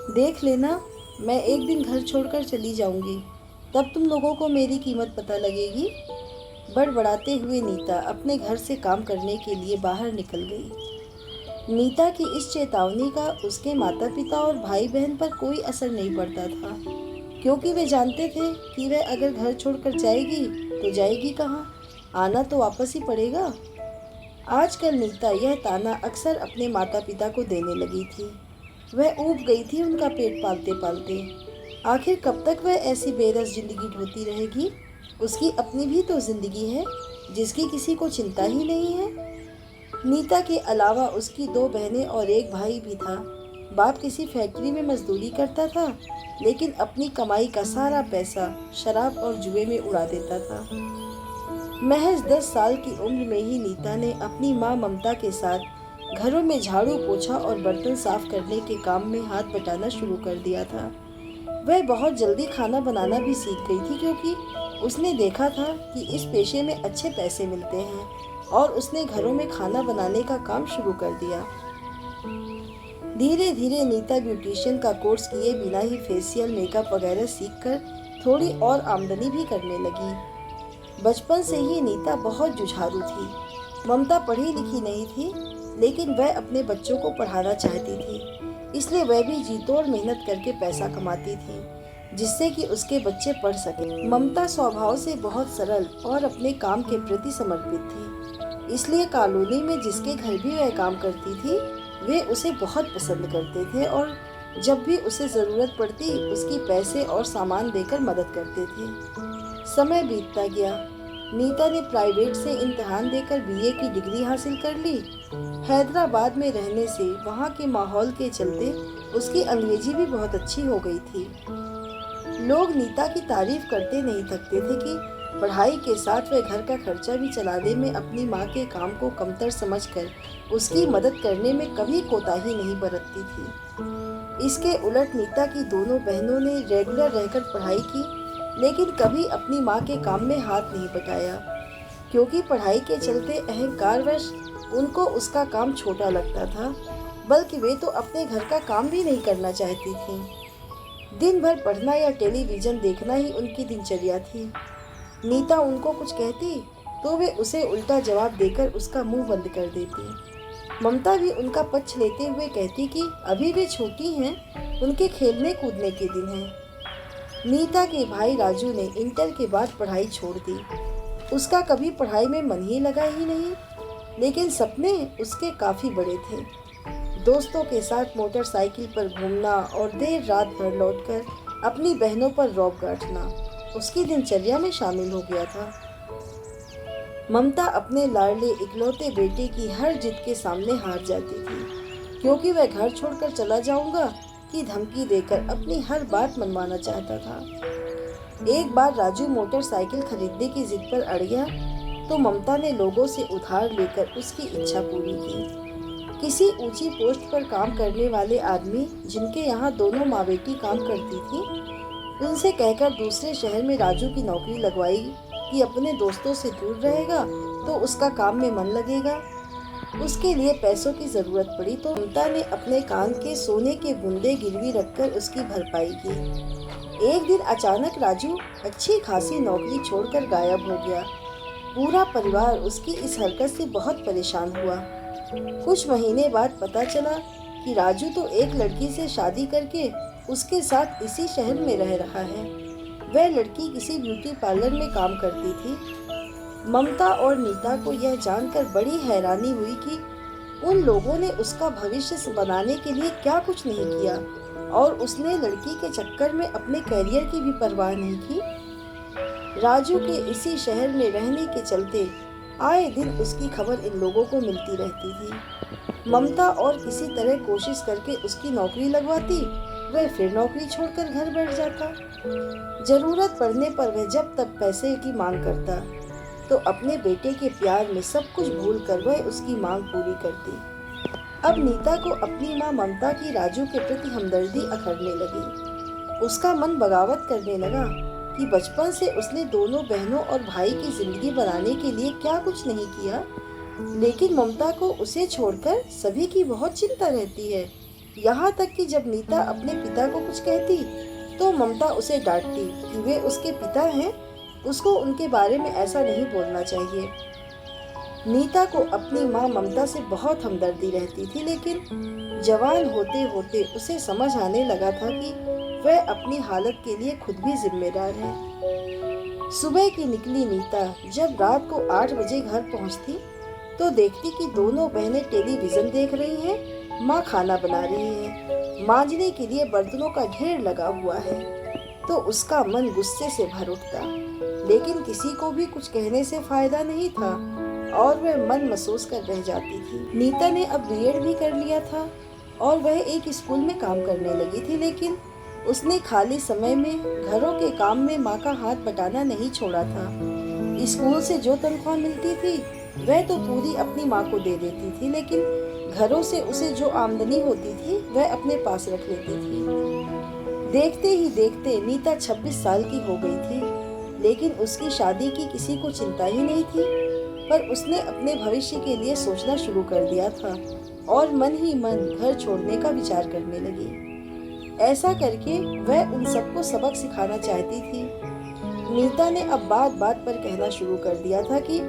देख लेना, मैं एक दिन घर छोड़कर चली जाऊंगी, तब तुम लोगों को मेरी कीमत पता लगेगी। बड़बड़ाते हुए नीता अपने घर से काम करने के लिए बाहर निकल गई। नीता की इस चेतावनी का उसके माता पिता और भाई बहन पर कोई असर नहीं पड़ता था, क्योंकि वे जानते थे कि वह अगर घर छोड़कर जाएगी तो जाएगी कहाँ, आना तो वापस ही पड़ेगा। आजकल नीता यह ताना अक्सर अपने माता पिता को देने लगी थी। वह ऊब गई थी उनका पेट पालते पालते। आखिर कब तक वह ऐसी बेरस जिंदगी ढोती रहेगी। उसकी अपनी भी तो जिंदगी है, जिसकी किसी को चिंता ही नहीं है। नीता के अलावा उसकी दो बहनें और एक भाई भी था। बाप किसी फैक्ट्री में मजदूरी करता था, लेकिन अपनी कमाई का सारा पैसा शराब और जुए में उड़ा देता था। महज 10 साल की उम्र में ही नीता ने अपनी माँ ममता के साथ घरों में झाड़ू पोछा और बर्तन साफ करने के काम में हाथ बटाना शुरू कर दिया था। वह बहुत जल्दी खाना बनाना भी सीख गई थी, क्योंकि उसने देखा था कि इस पेशे में अच्छे पैसे मिलते हैं, और उसने घरों में खाना बनाने का काम शुरू कर दिया। धीरे धीरे नीता ब्यूटिशियन का कोर्स किए बिना ही फेशियल मेकअप वगैरह सीखकर थोड़ी और आमदनी भी करने लगी। बचपन से ही नीता बहुत जुझारू थी। ममता पढ़ी लिखी नहीं थी, लेकिन वह अपने बच्चों को पढ़ाना चाहती थी, इसलिए वह भी जी तोड़ मेहनत करके पैसा कमाती थी, जिससे कि उसके बच्चे पढ़ सके। ममता स्वभाव से बहुत सरल और अपने काम के प्रति समर्पित थी, इसलिए कॉलोनी में जिसके घर भी वह काम करती थी, वे उसे बहुत पसंद करते थे और जब भी उसे जरूरत पड़ती उसकी पैसे और सामान देकर मदद करते थे। समय बीतता गया। नीता ने प्राइवेट से इम्तिहान देकर बीए की डिग्री हासिल कर ली। हैदराबाद में रहने से वहाँ के माहौल के चलते उसकी अंग्रेजी भी बहुत अच्छी हो गई थी। लोग नीता की तारीफ करते नहीं थकते थे कि पढ़ाई के साथ वह घर का खर्चा भी चलाने में अपनी माँ के काम को कमतर समझकर उसकी मदद करने में कभी कोताही नहीं बरतती थी। इसके उलट नीता की दोनों बहनों ने रेगुलर रहकर पढ़ाई की, लेकिन कभी अपनी माँ के काम में हाथ नहीं बटाया, क्योंकि पढ़ाई के चलते अहंकारवश उनको उसका काम छोटा लगता था, बल्कि वे तो अपने घर का काम भी नहीं करना चाहती थीं। दिन भर पढ़ना या टेलीविज़न देखना ही उनकी दिनचर्या थी। नीता उनको कुछ कहती तो वे उसे उल्टा जवाब देकर उसका मुंह बंद कर देती। ममता भी उनका पक्ष लेते हुए कहती कि अभी वे छोटी हैं, उनके खेलने कूदने के दिन हैं। नीता के भाई राजू ने इंटर के बाद पढ़ाई छोड़ दी। उसका कभी पढ़ाई में मन ही लगा ही नहीं, लेकिन सपने उसके काफ़ी बड़े थे। दोस्तों के साथ मोटरसाइकिल पर घूमना और देर रात भर लौटकर अपनी बहनों पर रौब गांठना उसकी दिनचर्या में शामिल हो गया था। ममता अपने लाडले इकलौते बेटे की हर जिद के सामने हार जाती थी, क्योंकि वह घर छोड़कर चला जाऊंगा की धमकी देकर अपनी हर बात मनवाना चाहता था। एक बार राजू मोटरसाइकिल खरीदने की जिद पर अड़ गया, तो ममता ने लोगों से उधार लेकर उसकी इच्छा पूरी की। किसी ऊंची पोस्ट पर काम करने वाले आदमी, जिनके यहाँ दोनों माँ बेटी काम करती थी, उनसे कहकर दूसरे शहर में राजू की नौकरी लगवाई कि अपने दोस्तों से दूर रहेगा तो उसका काम में मन लगेगा। उसके लिए पैसों की जरूरत पड़ी तो ममता ने अपने कान के सोने के बुंदे गिरवी रखकर उसकी भरपाई की। एक दिन अचानक राजू अच्छी खासी नौकरी छोड़कर गायब हो गया। पूरा परिवार उसकी इस हरकत से बहुत परेशान हुआ। कुछ महीने बाद पता चला कि राजू तो एक लड़की से शादी करके उसके साथ इसी शहर में रह रहा है। वह लड़की किसी ब्यूटी पार्लर में काम करती थी। ममता और नीता को यह जानकर बड़ी हैरानी हुई कि उन लोगों ने उसका भविष्य बनाने के लिए क्या कुछ नहीं किया, और उसने लड़की के चक्कर में अपने करियर की भी परवाह नहीं की। राजू के इसी शहर में रहने के चलते आए दिन उसकी खबर इन लोगों को मिलती रहती थी। ममता और किसी तरह कोशिश करके उसकी नौकरी लगवाती, वह फिर नौकरी छोड़कर घर बैठ जाता। जरूरत पड़ने पर वह जब तक पैसे की मांग करता, तो अपने बेटे के प्यार में सब कुछ भूलकर वह उसकी मांग पूरी करती। अब नीता को अपनी माँ ममता की राजू के प्रति हमदर्दी अखरने लगी। उसका मन बगावत करने लगा कि बचपन से उसने दोनों बहनों और भाई की जिंदगी बनाने के लिए क्या कुछ नहीं किया, लेकिन ममता को उसे छोड़कर सभी की बहुत चिंता रहती है। यहाँ तक कि जब नीता अपने पिता को कुछ कहती तो ममता उसे डांटती कि वे उसके पिता हैं, उसको उनके बारे में ऐसा नहीं बोलना चाहिए। नीता को अपनी माँ ममता से बहुत हमदर्दी रहती थी, लेकिन जवान होते होते उसे समझ आने लगा था कि वह अपनी हालत के लिए खुद भी जिम्मेदार है। सुबह की निकली नीता जब रात को 8 बजे घर पहुंचती तो देखती कि दोनों बहनें टेलीविजन देख रही हैं, माँ खाना बना रही है, मांजने के लिए बर्तनों का ढेर लगा हुआ है। तो उसका मन गुस्से से भर उठता, लेकिन किसी को भी कुछ कहने से फायदा नहीं था और वह मन महसूस कर रह जाती थी। नीता ने अब बीएड भी कर लिया था और वह एक स्कूल में काम करने लगी थी, लेकिन उसने खाली समय में घरों के काम में माँ का हाथ बटाना नहीं छोड़ा था। स्कूल से जो तनख्वाह मिलती थी वह तो पूरी अपनी माँ को दे देती थी, लेकिन घरों से उसे जो आमदनी होती थी वह अपने पास रख लेती थी। देखते ही देखते नीता 26 साल की हो गई थी, लेकिन उसकी शादी की किसी को चिंता ही नहीं थी। पर उसने अपने भविष्य के लिए सोचना शुरू कर दिया था और मन ही मन घर छोड़ने का विचार करने लगी। ऐसा करके वह उन सबको सबक सिखाना चाहती थी। नीता ने अब बात बात पर कहना शुरू कर दिया था कि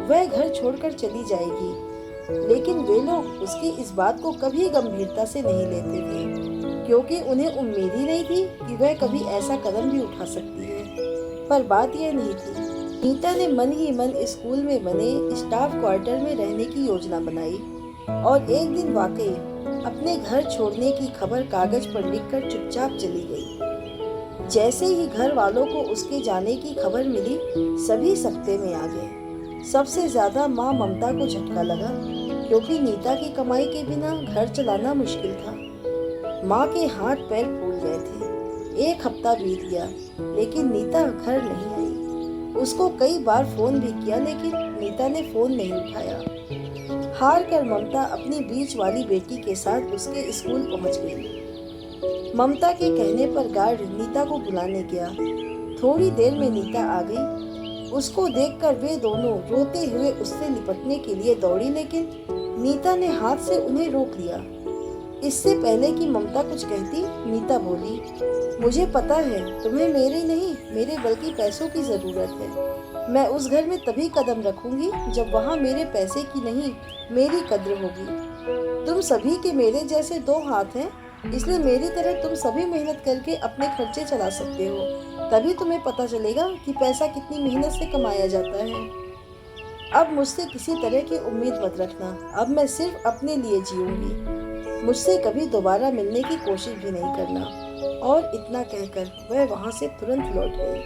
वह घर छोड़कर चली जाएगी, लेकिन वे लोग उसकी इस बात को कभी गंभीरता से नहीं लेते थे, क्योंकि उन्हें उम्मीद ही नहीं थी कि वह कभी ऐसा कदम भी उठा सकती है। पर बात यह नहीं थी। नीता ने मन ही मन स्कूल में बने स्टाफ क्वार्टर में रहने की योजना बनाई और एक दिन वाकई अपने घर छोड़ने की खबर कागज पर लिखकर चुपचाप चली गई। जैसे ही घर वालों को उसके जाने की खबर मिली, सभी सकते में आ गए। सबसे ज्यादा माँ ममता को झटका लगा, क्योंकि नीता की कमाई के बिना घर चलाना मुश्किल था। माँ के हाथ पैर फूल गए थे। 1 हफ्ता बीत गया, लेकिन नीता घर नहीं आई। उसको कई बार फोन भी किया, लेकिन नीता ने फोन नहीं उठाया। हार कर ममता अपनी बीच वाली बेटी के साथ उसके स्कूल पहुंच गई। ममता के कहने पर गार्ड नीता को बुलाने गया। थोड़ी देर में नीता आ गई। उसको देखकर वे दोनों रोते हुए उससे निपटने के लिए दौड़ी, लेकिन नीता ने हाथ से उन्हें रोक लिया। इससे पहले कि ममता कुछ कहती, नीता बोली, मुझे पता है तुम्हें मेरे नहीं, मेरे बल्कि पैसों की जरूरत है। मैं उस घर में तभी कदम रखूंगी जब वहाँ मेरे पैसे की नहीं, मेरी कद्र होगी। तुम सभी के मेरे जैसे 2 हाथ हैं, इसलिए मेरी तरह तुम सभी मेहनत करके अपने खर्चे चला सकते हो। तभी तुम्हें पता चलेगा कि पैसा कितनी मेहनत से कमाया जाता है। अब मुझसे किसी तरह की उम्मीद मत रखना। अब मैं सिर्फ अपने लिए जीऊंगी। मुझसे कभी दोबारा मिलने की कोशिश भी नहीं करना। और इतना कहकर वह वहाँ से तुरंत लौट गई।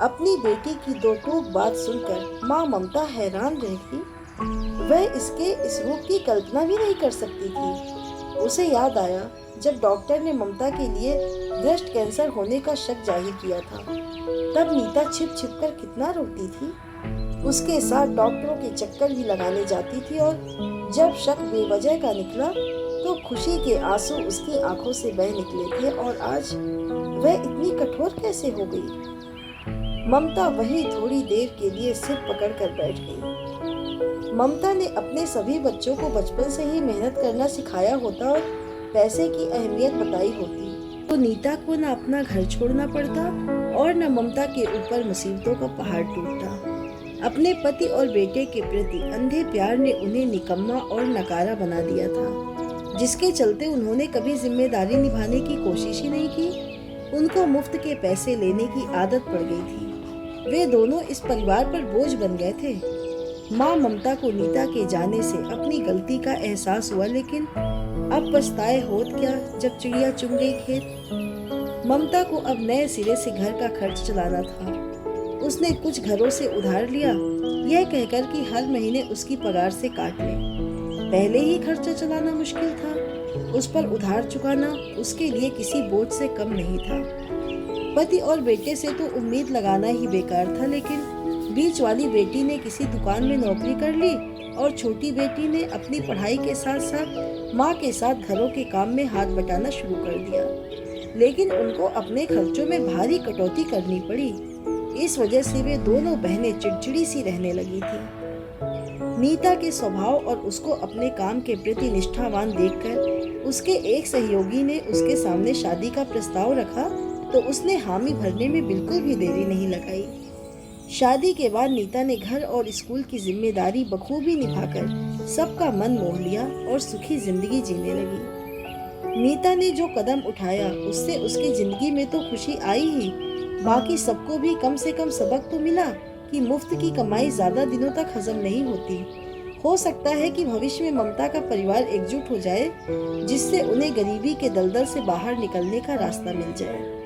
अपनी बेटी की 2 टूक बात सुनकर माँ ममता हैरान रह गई। वह इसके इस रूप की कल्पना भी नहीं कर सकती थी। उसे याद आया जब डॉक्टर ने ममता के लिए ब्रेस्ट कैंसर होने का शक जाहिर किया था। तब नीता छिप छिप कर कितना रोती थी। उसके साथ डॉक्टरों के चक्कर भी लगाने जाती थी और जब शक बेवजह का निकला तो खुशी के आंसू उसकी आंखों से बह निकले थे। और आज वह इतनी कठोर कैसे हो गई। ममता वहीं थोड़ी देर के लिए सिर पकड़कर बैठ गई। ममता ने अपने सभी बच्चों को बचपन से ही मेहनत करना सिखाया होता और पैसे की अहमियत बताई होती, तो नीता को न अपना घर छोड़ना पड़ता और न ममता के ऊपर मुसीबतों का पहाड़ टूटता। अपने पति और बेटे के प्रति अंधे प्यार ने उन्हें निकम्मा और नकारा बना दिया था, जिसके चलते उन्होंने कभी जिम्मेदारी निभाने की कोशिश ही नहीं की। उनको मुफ्त के पैसे लेने की आदत पड़ गई थी। वे दोनों इस परिवार पर बोझ बन गए थे। माँ ममता को नीता के जाने से अपनी गलती का एहसास हुआ, लेकिन अब पछताए होत क्या जब चिड़िया चुग गई खेत। ममता को अब नए सिरे से घर का खर्च चलाना था। उसने कुछ घरों से उधार लिया, यह कहकर कि हर महीने उसकी पगार से काट ले। पहले ही खर्चा चलाना मुश्किल था, उस पर उधार चुकाना उसके लिए किसी बोझ से कम नहीं था। पति और बेटे से तो उम्मीद लगाना ही बेकार था, लेकिन बीच वाली बेटी ने किसी दुकान में नौकरी कर ली और छोटी बेटी ने अपनी पढ़ाई के साथ साथ माँ के साथ घरों के काम में हाथ बटाना शुरू कर दिया। लेकिन उनको अपने खर्चों में भारी कटौती करनी पड़ी। इस वजह से वे दोनों बहनें चिड़चिड़ी सी रहने लगी थी। नीता के स्वभाव और उसको अपने काम के प्रति निष्ठावान देखकर उसके एक सहयोगी ने उसके सामने शादी का प्रस्ताव रखा तो उसने हामी भरने में बिल्कुल भी देरी नहीं लगाई। शादी के बाद नीता ने घर और स्कूल की जिम्मेदारी बखूबी निभाकर सबका मन मोह लिया और सुखी जिंदगी जीने लगी। नीता ने जो कदम उठाया उससे उसकी जिंदगी में तो खुशी आई ही, बाकी सबको भी कम से कम सबक तो मिला कि मुफ्त की कमाई ज्यादा दिनों तक हजम नहीं होती। हो सकता है कि भविष्य में ममता का परिवार एकजुट हो जाए, जिससे उन्हें गरीबी के दलदल से बाहर निकलने का रास्ता मिल जाए।